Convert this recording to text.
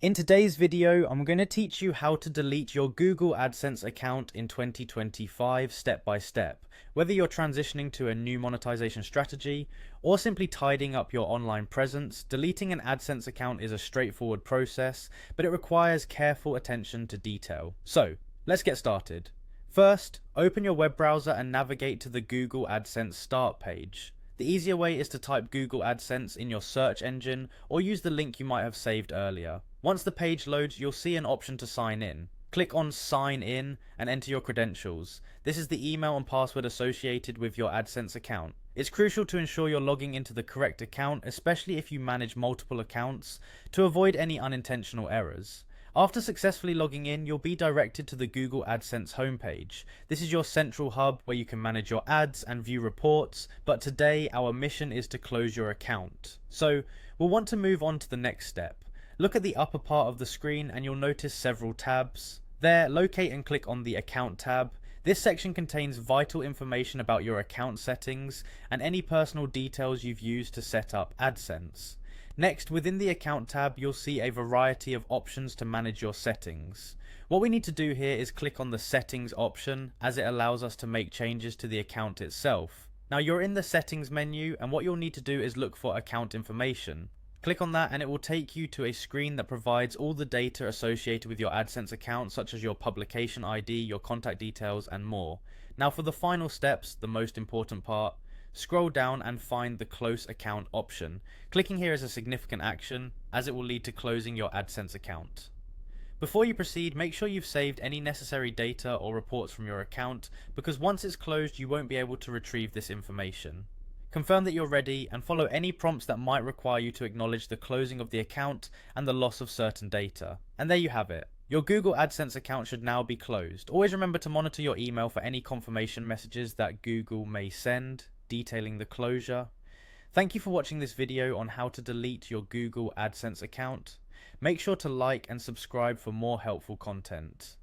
In today's video, I'm going to teach you how to delete your Google AdSense account in 2025 step by step. Whether you're transitioning to a new monetization strategy or simply tidying up your online presence, deleting an AdSense account is a straightforward process, but it requires careful attention to detail. So, let's get started. First, open your web browser and navigate to the Google AdSense start page. The easier way is to type Google AdSense in your search engine or use the link you might have saved earlier. Once the page loads, you'll see an option to sign in. Click on Sign In and enter your credentials. This is the email and password associated with your AdSense account. It's crucial to ensure you're logging into the correct account, especially if you manage multiple accounts, to avoid any unintentional errors. After successfully logging in, you'll be directed to the Google AdSense homepage. This is your central hub where you can manage your ads and view reports, but today our mission is to close your account. So we'll want to move on to the next step. Look at the upper part of the screen and you'll notice several tabs. There, locate and click on the Account tab. This section contains vital information about your account settings and any personal details you've used to set up AdSense. Next, within the Account tab, you'll see a variety of options to manage your settings. What we need to do here is click on the Settings option, as it allows us to make changes to the account itself. Now you're in the Settings menu, and what you'll need to do is look for Account Information. Click on that and it will take you to a screen that provides all the data associated with your AdSense account, such as your publication ID, your contact details, and more. Now for the final steps, the most important part, scroll down and find the Close Account option. Clicking here is a significant action, as it will lead to closing your AdSense account. Before you proceed, make sure you've saved any necessary data or reports from your account, because once it's closed you won't be able to retrieve this information. Confirm that you're ready and follow any prompts that might require you to acknowledge the closing of the account and the loss of certain data. And there you have it. Your Google AdSense account should now be closed. Always remember to monitor your email for any confirmation messages that Google may send detailing the closure. Thank you for watching this video on how to delete your Google AdSense account. Make sure to like and subscribe for more helpful content.